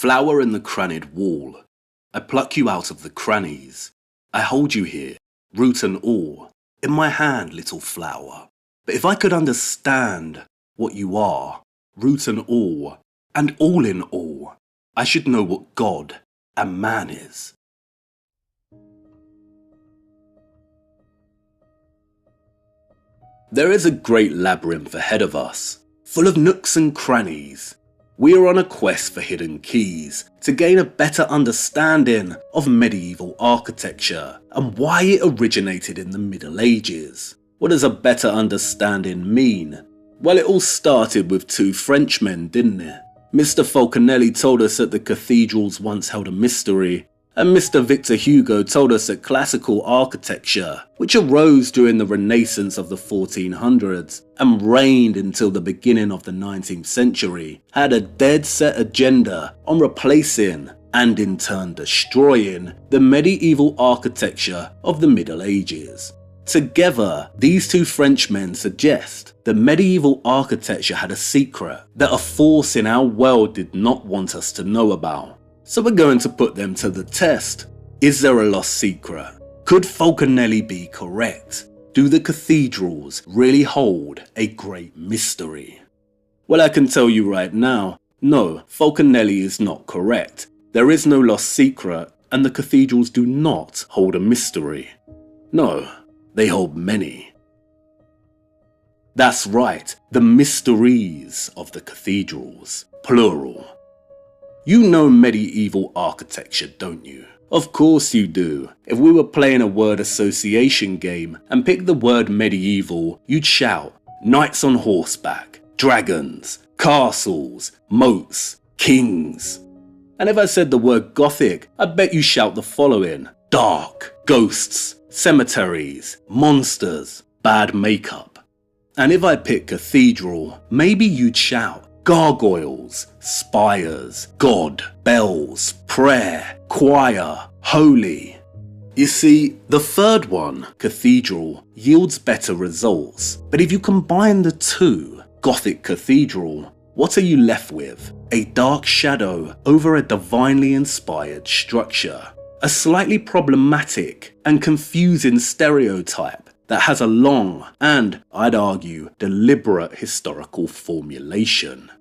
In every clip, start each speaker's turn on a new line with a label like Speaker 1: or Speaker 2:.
Speaker 1: flower in the crannied wall. I pluck you out of the crannies. I hold you here, root and all, in my hand, little flower. But if I could understand what you are, root and all in all, I should know what God and man is. There is a great labyrinth ahead of us, full of nooks and crannies. We are on a quest for hidden keys to gain a better understanding of medieval architecture and why it originated in the Middle Ages. What does a better understanding mean? Well, it all started with two Frenchmen, didn't it? Mr. Falconelli told us that the cathedrals once held a mystery, and Mr. Victor Hugo told us that classical architecture, which arose during the Renaissance of the 1400s and reigned until the beginning of the 19th century, had a dead set agenda on replacing and in turn destroying the medieval architecture of the Middle Ages. Together, these two Frenchmen suggest that medieval architecture had a secret that a force in our world did not want us to know about. So we're going to put them to the test. Is there a lost secret? Could Falconelli be correct? Do the cathedrals really hold a great mystery? Well, I can tell you right now, no, Falconelli is not correct. There is no lost secret, and the cathedrals do not hold a mystery. No, they hold many. That's right, the mysteries of the cathedrals, plural. You know medieval architecture, don't you? Of course you do. If we were playing a word association game and picked the word medieval, you'd shout knights on horseback, dragons, castles, moats, kings. And if I said the word Gothic, I bet you shout the following: dark, ghosts, cemeteries, monsters, bad makeup. And if I pick cathedral, maybe you'd shout gargoyles, spires, God, bells, prayer, choir, holy. You see, the third one, cathedral, yields better results. But if you combine the two, Gothic cathedral, what are you left with? A dark shadow over a divinely inspired structure. A slightly problematic and confusing stereotype that has a long and, I'd argue, deliberate historical formulation.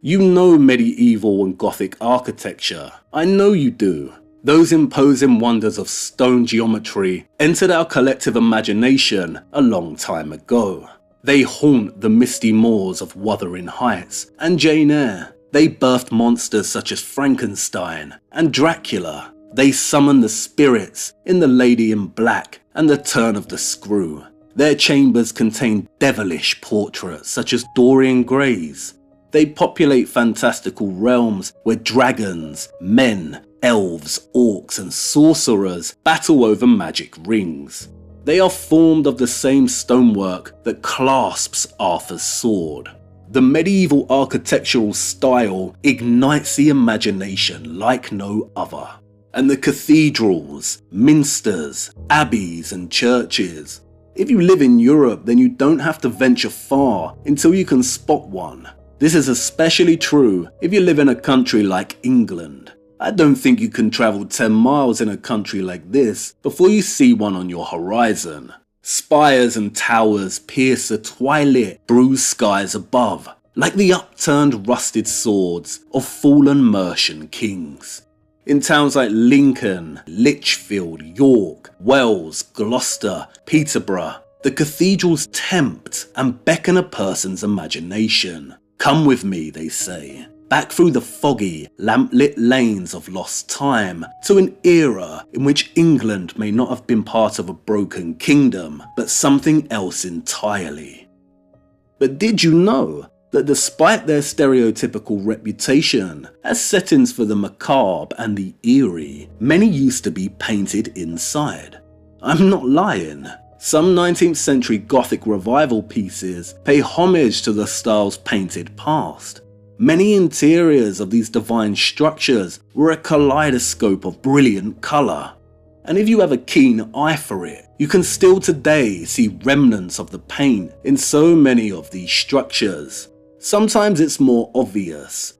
Speaker 1: You know medieval and Gothic architecture. I know you do. Those imposing wonders of stone geometry entered our collective imagination a long time ago. They haunt the misty moors of Wuthering Heights and Jane Eyre. They birthed monsters such as Frankenstein and Dracula. They summon the spirits in The Lady in Black and The Turn of the Screw. Their chambers contain devilish portraits such as Dorian Gray's. They populate fantastical realms where dragons, men, elves, orcs and sorcerers battle over magic rings. They are formed of the same stonework that clasps Arthur's sword. The medieval architectural style ignites the imagination like no other. And the cathedrals, minsters, abbeys and churches. If you live in Europe, then you don't have to venture far until you can spot one. This is especially true if you live in a country like England. I don't think you can travel 10 miles in a country like this before you see one on your horizon. Spires and towers pierce the twilit, bruised skies above, like the upturned rusted swords of fallen Mercian kings. In towns like Lincoln, Lichfield, York, Wells, Gloucester, Peterborough, the cathedrals tempt and beckon a person's imagination. Come with me, they say, back through the foggy, lamp-lit lanes of lost time to an era in which England may not have been part of a broken kingdom, but something else entirely. But did you know that despite their stereotypical reputation as settings for the macabre and the eerie, many used to be painted inside? I'm not lying. Some 19th century Gothic revival pieces pay homage to the style's painted past. Many interiors of these divine structures were a kaleidoscope of brilliant colour. And if you have a keen eye for it, you can still today see remnants of the paint in so many of these structures. Sometimes it's more obvious.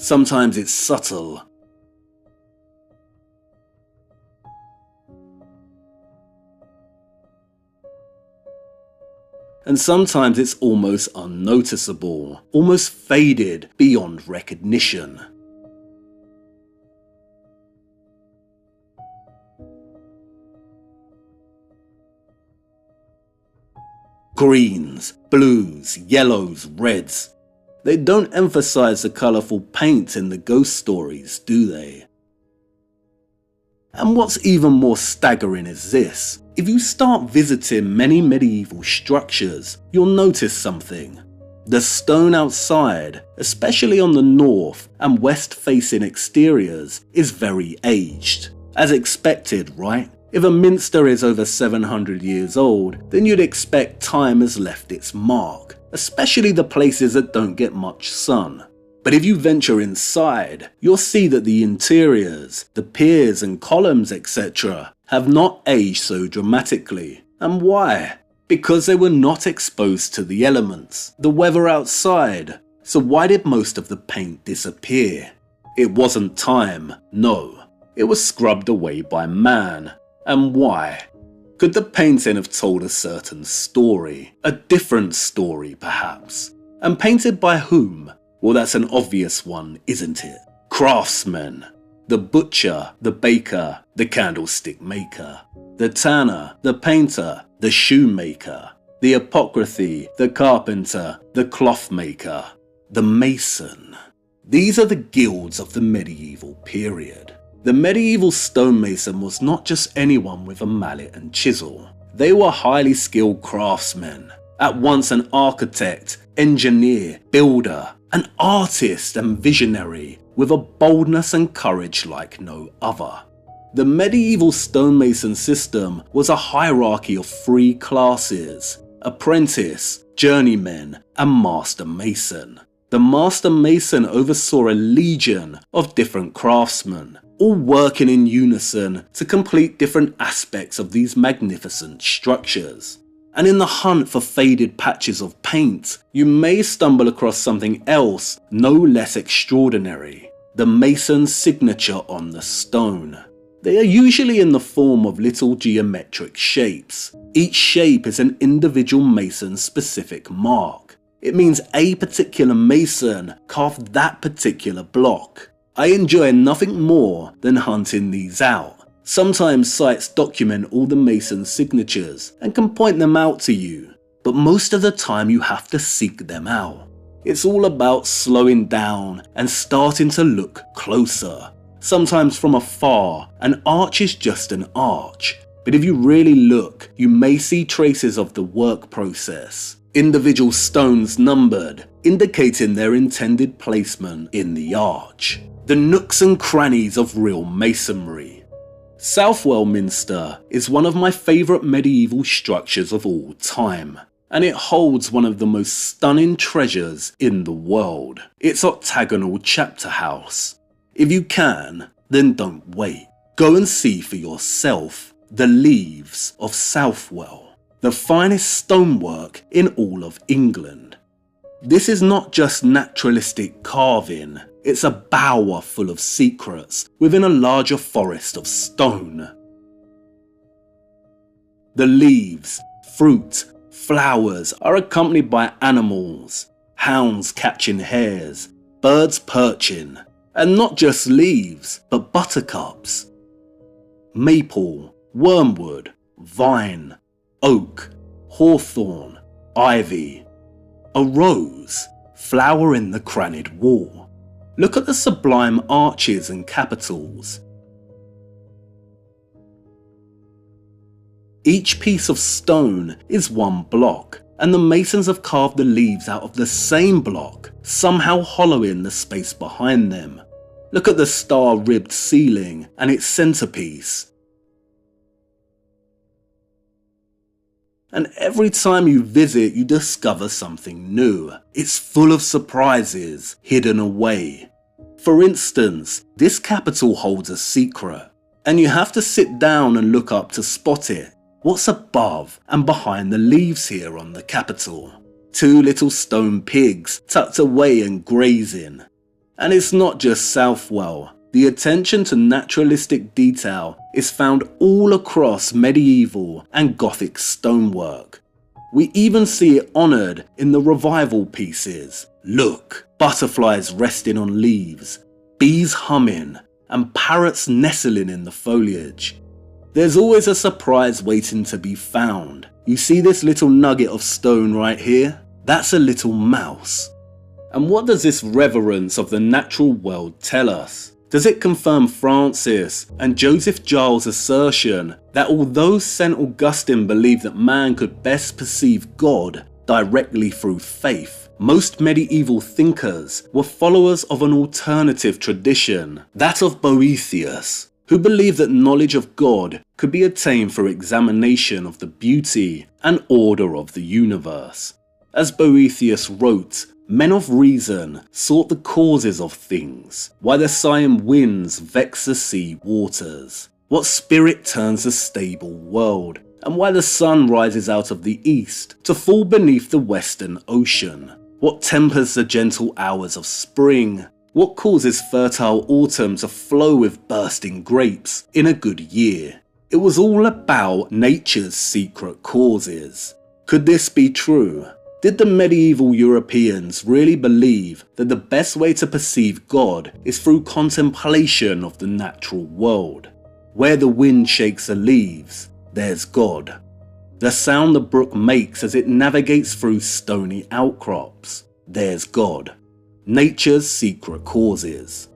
Speaker 1: Sometimes it's subtle. And sometimes it's almost unnoticeable, almost faded beyond recognition. Greens, blues, yellows, reds. They don't emphasize the colourful paint in the ghost stories, do they? And what's even more staggering is this. If you start visiting many medieval structures, you'll notice something. The stone outside, especially on the north and west facing exteriors, is very aged. As expected, right? If a minster is over 700 years old, then you'd expect time has left its mark, especially the places that don't get much sun. But if you venture inside, you'll see that the interiors, the piers and columns, etc., have not aged so dramatically. And why? Because they were not exposed to the elements, the weather outside. So why did most of the paint disappear? It wasn't time, no. It was scrubbed away by man. And why? Could the painting have told a certain story? A different story, perhaps? And painted by whom? Well, that's an obvious one, isn't it? Craftsmen. The butcher, the baker, the candlestick maker, the tanner, the painter, the shoemaker, the apothecary, the carpenter, the cloth maker, the mason. These are the guilds of the medieval period. The medieval stonemason was not just anyone with a mallet and chisel. They were highly skilled craftsmen, at once an architect, engineer, builder, an artist and visionary, with a boldness and courage like no other. The medieval stonemason system was a hierarchy of three classes: apprentice, journeyman, and master mason. The master mason oversaw a legion of different craftsmen, all working in unison to complete different aspects of these magnificent structures. And in the hunt for faded patches of paint, you may stumble across something else no less extraordinary: the mason's signature on the stone. They are usually in the form of little geometric shapes. Each shape is an individual mason's specific mark. It means a particular mason carved that particular block. I enjoy nothing more than hunting these out. Sometimes sites document all the mason's signatures and can point them out to you, but most of the time you have to seek them out. It's all about slowing down and starting to look closer. Sometimes from afar, an arch is just an arch, but if you really look, you may see traces of the work process. Individual stones numbered, indicating their intended placement in the arch. The nooks and crannies of real masonry. Southwell Minster is one of my favourite medieval structures of all time, and it holds one of the most stunning treasures in the world: its octagonal chapter house. If you can, then don't wait. Go and see for yourself the Leaves of Southwell, the finest stonework in all of England. This is not just naturalistic carving, it's a bower full of secrets within a larger forest of stone. The leaves, fruit, flowers are accompanied by animals, hounds catching hares, birds perching, and not just leaves, but buttercups, maple, wormwood, vine, oak, hawthorn, ivy, a rose, flower in the crannied wall. Look at the sublime arches and capitals. Each piece of stone is one block, and the masons have carved the leaves out of the same block, somehow hollowing the space behind them. Look at the star-ribbed ceiling and its centerpiece. And every time you visit, you discover something new. It's full of surprises hidden away. For instance, this capital holds a secret, and you have to sit down and look up to spot it. What's above and behind the leaves here on the capital? Two little stone pigs tucked away and grazing. And it's not just Southwell. The attention to naturalistic detail is found all across medieval and Gothic stonework. We even see it honoured in the revival pieces. Look, butterflies resting on leaves, bees humming, and parrots nestling in the foliage. There's always a surprise waiting to be found. You see this little nugget of stone right here? That's a little mouse. And what does this reverence of the natural world tell us? Does it confirm Francis and Joseph Giles' assertion that although St. Augustine believed that man could best perceive God directly through faith, most medieval thinkers were followers of an alternative tradition, that of Boethius, who believed that knowledge of God could be attained through examination of the beauty and order of the universe. As Boethius wrote, men of reason sought the causes of things, why the sighing winds vex the sea waters, what spirit turns the stable world, and why the sun rises out of the east to fall beneath the western ocean, what tempers the gentle hours of spring, what causes fertile autumn to flow with bursting grapes in a good year. It was all about nature's secret causes. Could this be true? Did the medieval Europeans really believe that the best way to perceive God is through contemplation of the natural world? Where the wind shakes the leaves, there's God. The sound the brook makes as it navigates through stony outcrops, there's God. Nature's secret causes.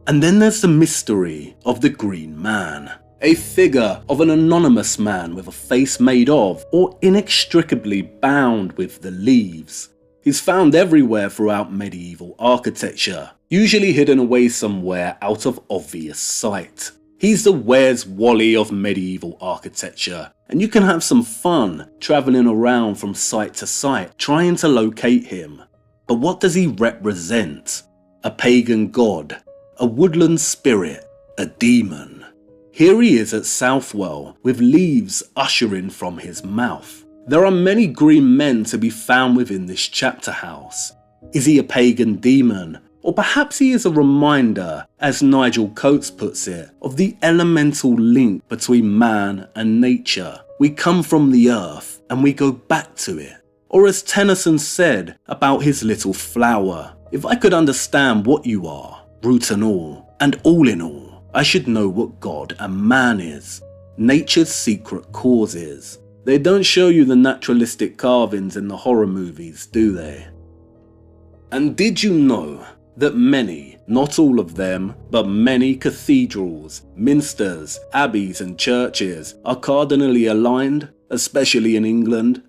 Speaker 1: And then there's the mystery of the Green Man. A figure of an anonymous man with a face made of or inextricably bound with the leaves. He's found everywhere throughout medieval architecture, usually hidden away somewhere out of obvious sight. He's the Where's Wally of medieval architecture, and you can have some fun travelling around from site to site trying to locate him. But what does he represent? A pagan god, a woodland spirit, a demon. Here he is at Southwell, with leaves ushering from his mouth. There are many green men to be found within this chapter house. Is he a pagan demon? Or perhaps he is a reminder, as Nigel Coates puts it, of the elemental link between man and nature. We come from the earth and we go back to it. Or as Tennyson said about his little flower, if I could understand what you are, root and all in all, I should know what God and man is. Nature's secret causes. They don't show you the naturalistic carvings in the horror movies, do they? And did you know that many, not all of them, but many cathedrals, minsters, abbeys and churches are cardinally aligned, especially in England?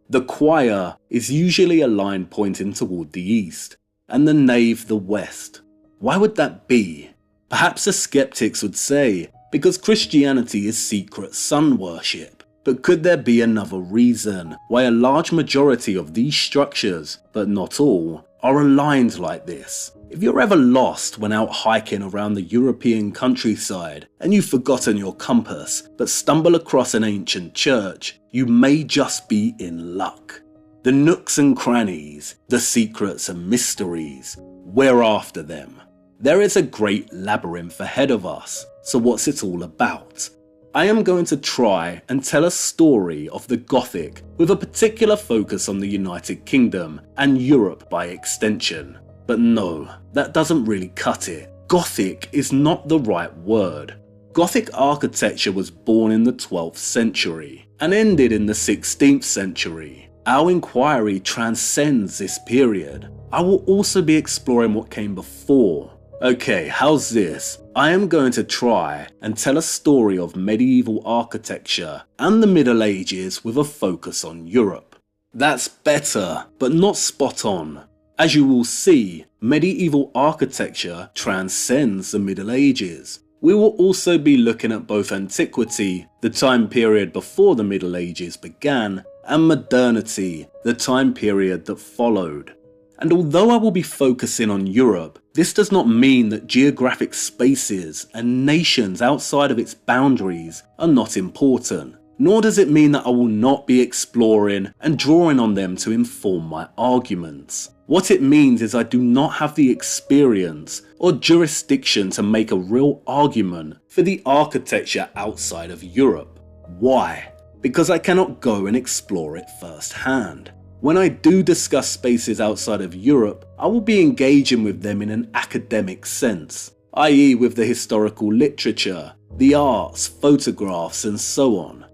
Speaker 1: The choir is usually a line pointing toward the east, and the nave the west. Why would that be? Perhaps the skeptics would say, because Christianity is secret sun worship. But could there be another reason why a large majority of these structures, but not all, are aligned like this? If you're ever lost when out hiking around the European countryside and you've forgotten your compass but stumble across an ancient church, you may just be in luck. The nooks and crannies, the secrets and mysteries, we're after them. There is a great labyrinth ahead of us, so what's it all about? I am going to try and tell a story of the Gothic with a particular focus on the United Kingdom and Europe by extension. But no, that doesn't really cut it. Gothic is not the right word. Gothic architecture was born in the 12th century and ended in the 16th century. Our inquiry transcends this period. I will also be exploring what came before. Okay, how's this? I am going to try and tell a story of medieval architecture and the Middle Ages with a focus on Europe. That's better, but not spot on. As you will see, medieval architecture transcends the Middle Ages. We will also be looking at both antiquity, the time period before the Middle Ages began, and modernity, the time period that followed. And although I will be focusing on Europe, this does not mean that geographic spaces and nations outside of its boundaries are not important. nor does it mean that I will not be exploring and drawing on them to inform my arguments. What it means is I do not have the experience or jurisdiction to make a real argument for the architecture outside of Europe. Why? Because I cannot go and explore it firsthand. When I do discuss spaces outside of Europe, I will be engaging with them in an academic sense, i.e. with the historical literature, the arts, photographs and so on.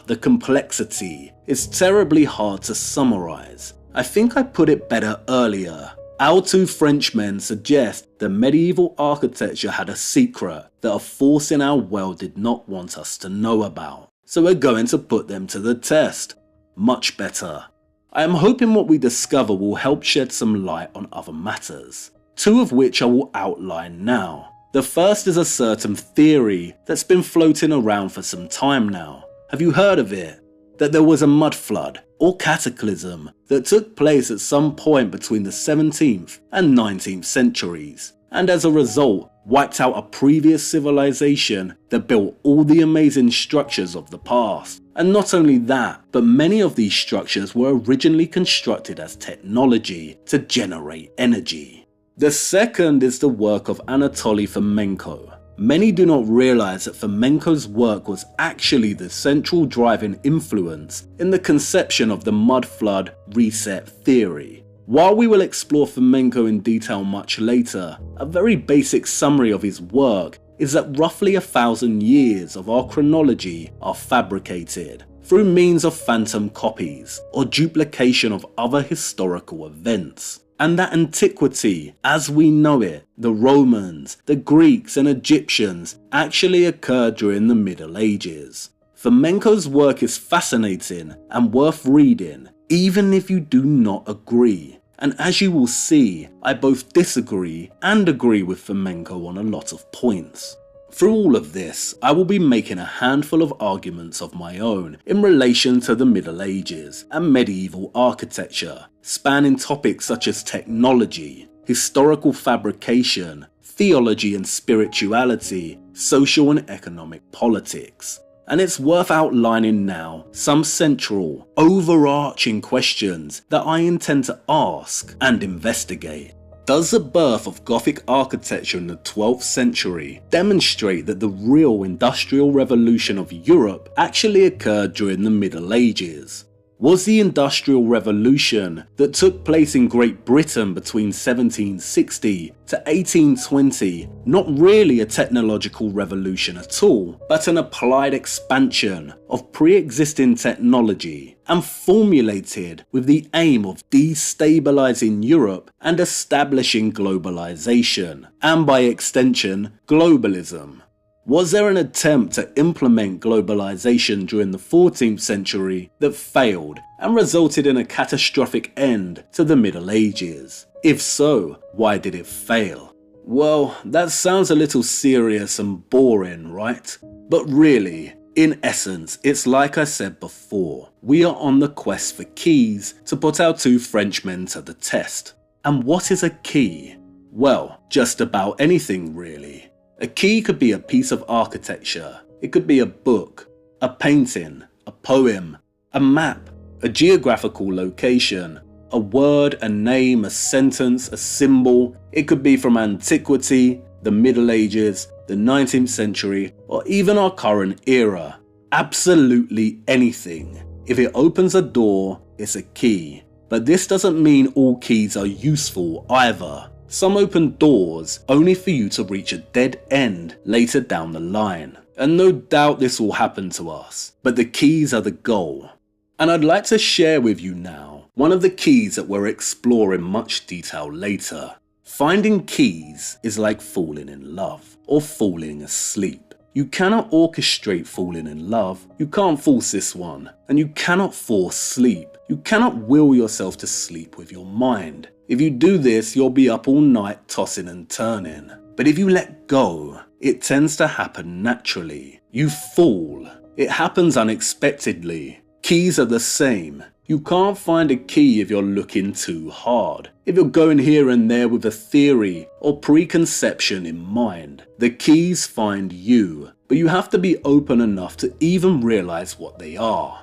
Speaker 1: The complexity is terribly hard to summarize. I think I put it better earlier. Our two Frenchmen suggest that medieval architecture had a secret that a force in our world did not want us to know about. So we're going to put them to the test. Much better. I am hoping what we discover will help shed some light on other matters, two of which I will outline now. The first is a certain theory that's been floating around for some time now. Have you heard of it? That there was a mud flood or cataclysm that took place at some point between the 17th and 19th centuries, and as a result wiped out a previous civilization that built all the amazing structures of the past. And not only that, but many of these structures were originally constructed as technology to generate energy. The second is the work of Anatoly Fomenko. Many do not realize that Fomenko's work was actually the central driving influence in the conception of the mud flood reset theory. While we will explore Fomenko in detail much later, a very basic summary of his work is that roughly 1,000 years of our chronology are fabricated through means of phantom copies or duplication of other historical events. And that antiquity, as we know it, the Romans, the Greeks and Egyptians, actually occurred during the Middle Ages. Fomenko's work is fascinating and worth reading, even if you do not agree. And as you will see, I both disagree and agree with Fomenko on a lot of points. Through all of this, I will be making a handful of arguments of my own in relation to the Middle Ages and medieval architecture, spanning topics such as technology, historical fabrication, theology and spirituality, social and economic politics. And it's worth outlining now some central, overarching questions that I intend to ask and investigate. Does the birth of Gothic architecture in the 12th century demonstrate that the real industrial revolution of Europe actually occurred during the Middle Ages? Was the Industrial Revolution that took place in Great Britain between 1760 to 1820 not really a technological revolution at all, but an applied expansion of pre-existing technology and formulated with the aim of destabilizing Europe and establishing globalization, and by extension, globalism? Was there an attempt to implement globalization during the 14th century that failed and resulted in a catastrophic end to the Middle Ages? If so, why did it fail? Well, that sounds a little serious and boring, right? But really, in essence, it's like I said before, we are on the quest for keys to put our two Frenchmen to the test. And what is a key? Well, just about anything really. A key could be a piece of architecture, it could be a book, a painting, a poem, a map, a geographical location, a word, a name, a sentence, a symbol. It could be from antiquity, the Middle Ages, the 19th century, or even our current era. Absolutely anything. If it opens a door, it's a key. But this doesn't mean all keys are useful either. Some open doors only for you to reach a dead end later down the line. And no doubt this will happen to us, but the keys are the goal. And I'd like to share with you now one of the keys that we'll explore in much detail later. Finding keys is like falling in love or falling asleep. You cannot orchestrate falling in love, you can't force this one, and you cannot force sleep. You cannot will yourself to sleep with your mind. If you do this, you'll be up all night tossing and turning. But if you let go, it tends to happen naturally. You fall. It happens unexpectedly. Keys are the same. You can't find a key if you're looking too hard. If you're going here and there with a theory or preconception in mind, the keys find you. but you have to be open enough to even realise what they are.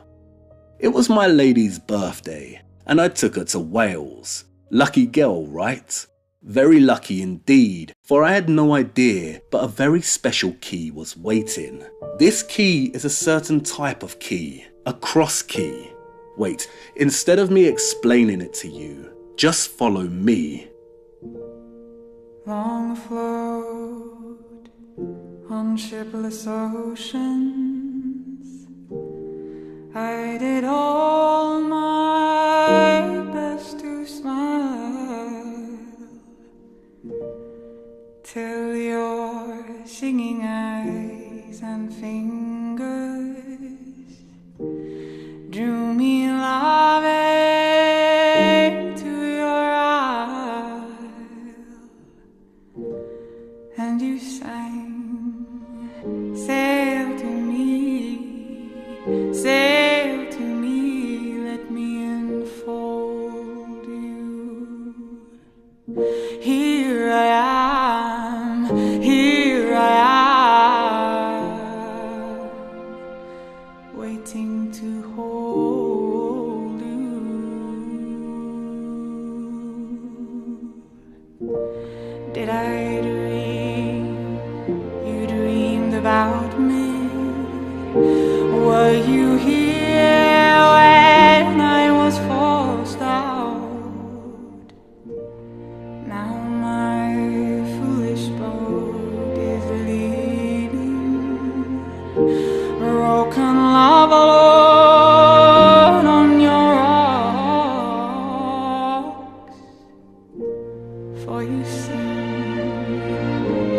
Speaker 1: It was my lady's birthday, and I took her to Wales. Lucky girl, right? Very lucky indeed, for I had no idea, but a very special key was waiting. This key is a certain type of key, a cross key. Wait, instead of me explaining it to you, just follow me.
Speaker 2: Long afloat on shipless oceans, I did all my best to smile, till your singing eyes and fingers drew me loving to your isle, and you sang, sail to me, sail to me, let me enfold you. Here I am, waiting to hold you. Did I dream you dreamed about me? Were you here when I was forced out? Now my foolish boat is leaving, broken love alone on your rocks. For you sing,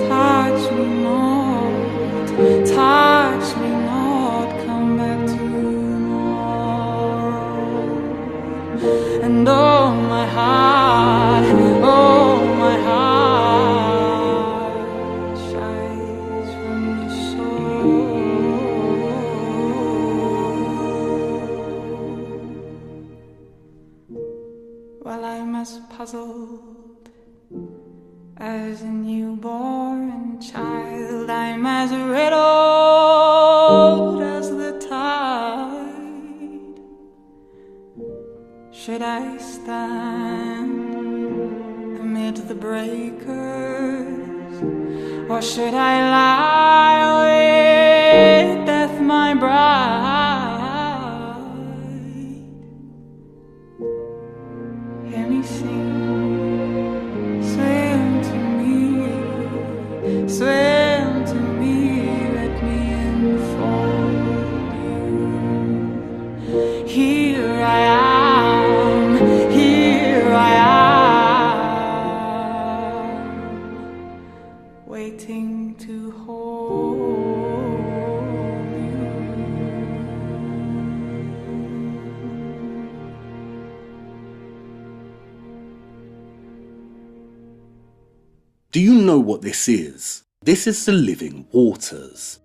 Speaker 2: touch me not, come back tomorrow. And oh my heart shies from the soul. Well, I'm as puzzled as a newborn child, I'm as riddled as the tide. Should I stand amid the breakers, or should I lie with death my bride? Hear me sing, swim to me, let me enfold you. Here I am, waiting to hold you.
Speaker 1: Do you know what this is? This is the Living Waters.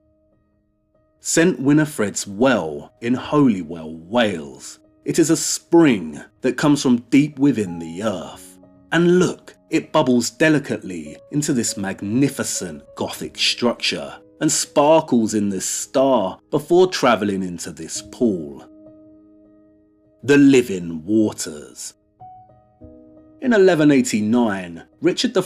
Speaker 1: St Winifred's Well in Holywell, Wales. It is a spring that comes from deep within the earth. And look, it bubbles delicately into this magnificent Gothic structure and sparkles in this star before travelling into this pool. The Living Waters. In 1189, Richard I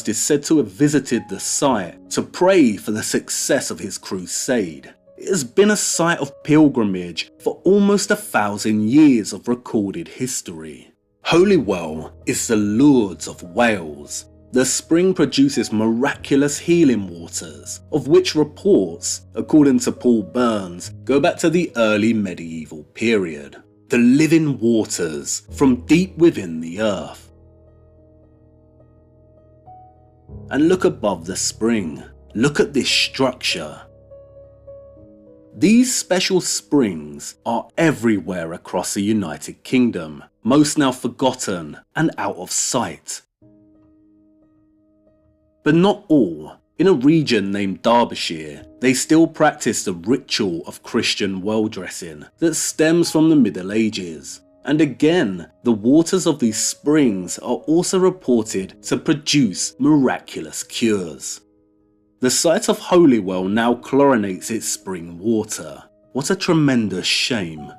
Speaker 1: is said to have visited the site to pray for the success of his crusade. It has been a site of pilgrimage for almost 1,000 years of recorded history. Holywell is the Lourdes of Wales. The spring produces miraculous healing waters, of which reports, according to Paul Burns, go back to the early medieval period. The living waters from deep within the earth. And look above the spring. Look at this structure. These special springs are everywhere across the United Kingdom, most now forgotten and out of sight. But not all. In a region named Derbyshire, they still practice the ritual of Christian well dressing that stems from the Middle Ages. And again, the waters of these springs are also reported to produce miraculous cures. The site of Holywell now chlorinates its spring water. What a tremendous shame.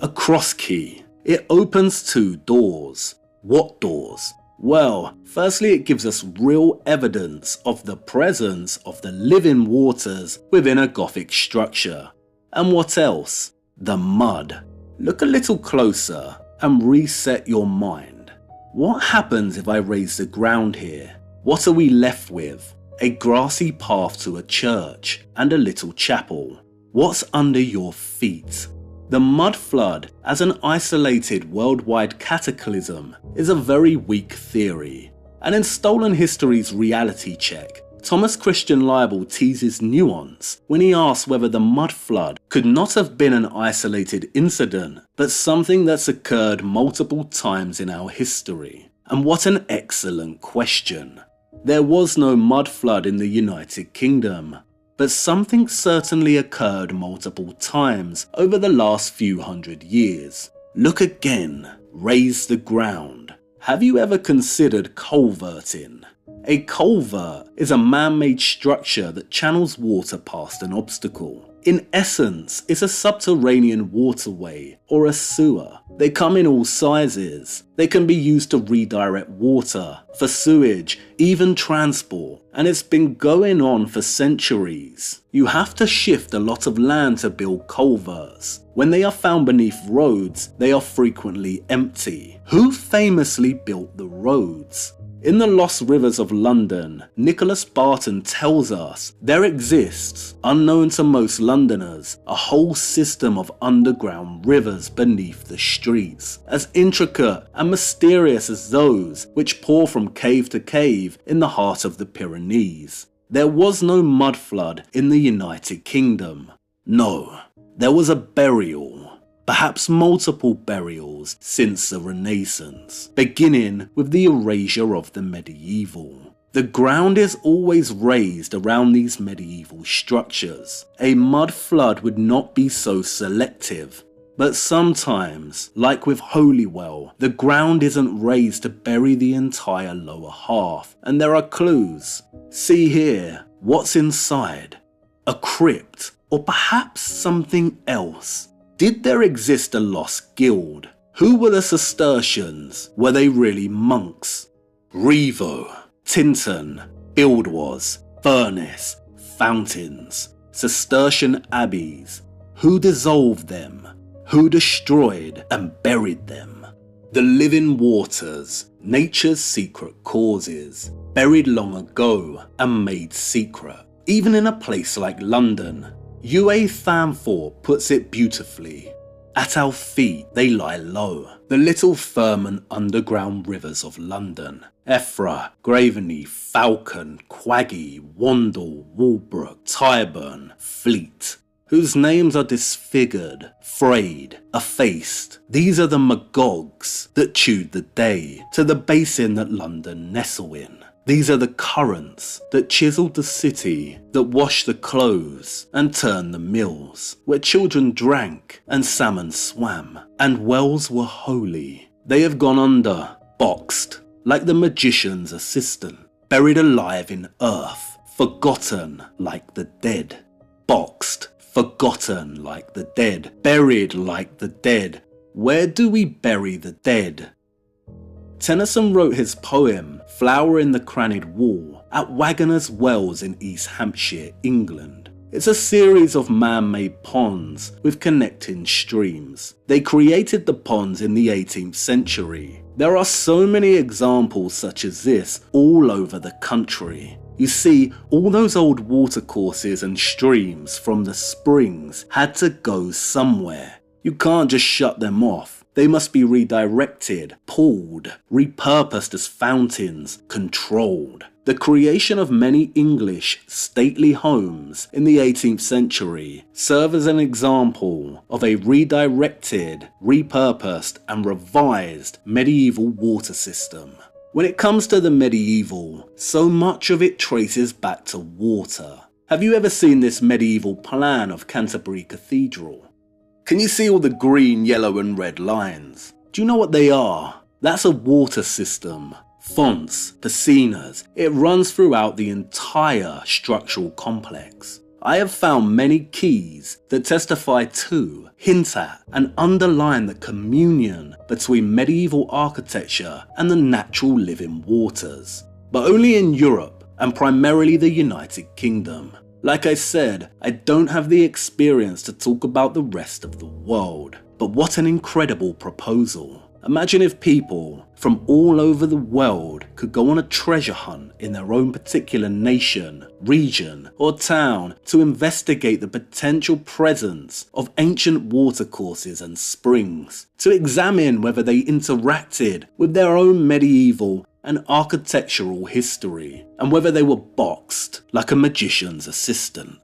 Speaker 1: A cross key. It opens 2 doors. What doors? Well, firstly it gives us real evidence of the presence of the living waters within a Gothic structure. And what else? The mud. Look a little closer and reset your mind. What happens if I raise the ground here? What are we left with? A grassy path to a church and a little chapel. What's under your feet? The mud flood as an isolated worldwide cataclysm is a very weak theory, and in Stolen History's reality check, Thomas Christian Leibel teases nuance when he asks whether the mud flood could not have been an isolated incident, but something that's occurred multiple times in our history. And what an excellent question. There was no mud flood in the United Kingdom, but something certainly occurred multiple times over the last few hundred years. Look again, raise the ground. Have you ever considered culverting? A culvert is a man-made structure that channels water past an obstacle. In essence, it's a subterranean waterway or a sewer. They come in all sizes. They can be used to redirect water, for sewage, even transport, and it's been going on for centuries. You have to shift a lot of land to build culverts. When they are found beneath roads, they are frequently empty. Who famously built the roads? In The Lost Rivers of London, Nicholas Barton tells us there exists, unknown to most Londoners, a whole system of underground rivers beneath the streets, as intricate and mysterious as those which pour from cave to cave in the heart of the Pyrenees. There was no mud flood in the United Kingdom. No, there was a burial. Perhaps multiple burials since the Renaissance, beginning with the erasure of the medieval. The ground is always raised around these medieval structures. A mud flood would not be so selective, but sometimes, like with Holywell, the ground isn't raised to bury the entire lower half, and there are clues. See here, what's inside? A crypt, or perhaps something else. Did there exist a lost guild? Who were the Cistercians? Were they really monks? Rievaulx, Tintern, Buildwas, Furnace, fountains, Cistercian abbeys. Who dissolved them? Who destroyed and buried them? The living waters, nature's secret causes, buried long ago and made secret. Even in a place like London, UA Thamthorpe puts it beautifully. At our feet they lie low, the little firm and underground rivers of London. Effra, Graveney, Falcon, Quaggy, Wandle, Walbrook, Tyburn, Fleet, whose names are disfigured, frayed, effaced. These are the Magogs that chewed the day to the basin that London nestle in. These are the currents that chiselled the city, that washed the clothes and turned the mills, where children drank and salmon swam, and wells were holy. They have gone under, boxed, like the magician's assistant, buried alive in earth, forgotten like the dead. Boxed, forgotten like the dead, buried like the dead. Where do we bury the dead? Tennyson wrote his poem, Flower in the Craned Wall, at Wagoner's Wells in East Hampshire, England. It's a series of man-made ponds with connecting streams. They created the ponds in the 18th century. There are so many examples such as this all over the country. You see, all those old watercourses and streams from the springs had to go somewhere. You can't just shut them off. They must be redirected, pulled, repurposed as fountains, controlled. The creation of many English stately homes in the 18th century serve as an example of a redirected, repurposed and revised medieval water system. When it comes to the medieval, so much of it traces back to water. Have you ever seen this medieval plan of Canterbury Cathedral? Can you see all the green, yellow and red lines? Do you know what they are? That's a water system. fonts, piscinas. It runs throughout the entire structural complex. I have found many keys that testify to, hint at, and underline the communion between medieval architecture and the natural living waters, but only in Europe and primarily the United Kingdom. Like I said, I don't have the experience to talk about the rest of the world, but what an incredible proposal. Imagine if people from all over the world could go on a treasure hunt in their own particular nation, region, or town to investigate the potential presence of ancient watercourses and springs, to examine whether they interacted with their own medieval and architectural history, and whether they were boxed like a magician's assistant.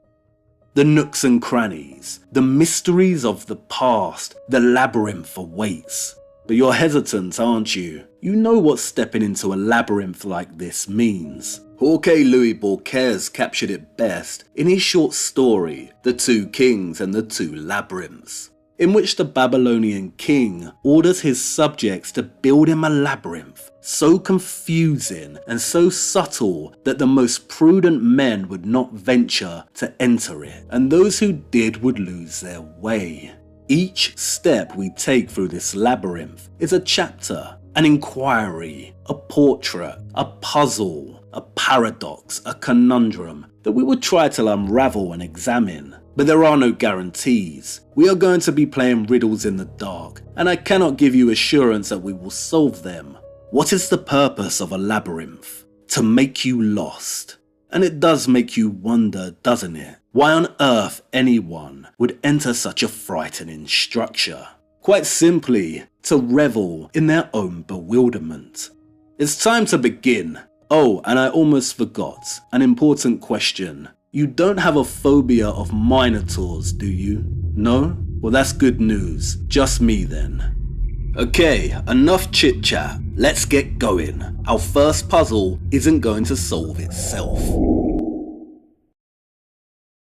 Speaker 1: The nooks and crannies, the mysteries of the past, the labyrinth awaits. But you're hesitant, aren't you? You know what stepping into a labyrinth like this means. Jorge Luis Borges captured it best in his short story, The Two Kings and the Two Labyrinths, in which the Babylonian king orders his subjects to build him a labyrinth so confusing and so subtle that the most prudent men would not venture to enter it, and those who did would lose their way. Each step we take through this labyrinth is a chapter, an inquiry, a portrait, a puzzle, a paradox, a conundrum that we will try to unravel and examine. But there are no guarantees. We are going to be playing riddles in the dark, and I cannot give you assurance that we will solve them. What is the purpose of a labyrinth? To make you lost. And it does make you wonder, doesn't it? Why on earth anyone would enter such a frightening structure? Quite simply, to revel in their own bewilderment. It's time to begin. Oh, and I almost forgot, an important question. You don't have a phobia of minotaurs, do you? No? Well, that's good news. Just me then. Okay, enough chit chat. Let's get going. Our first puzzle isn't going to solve itself.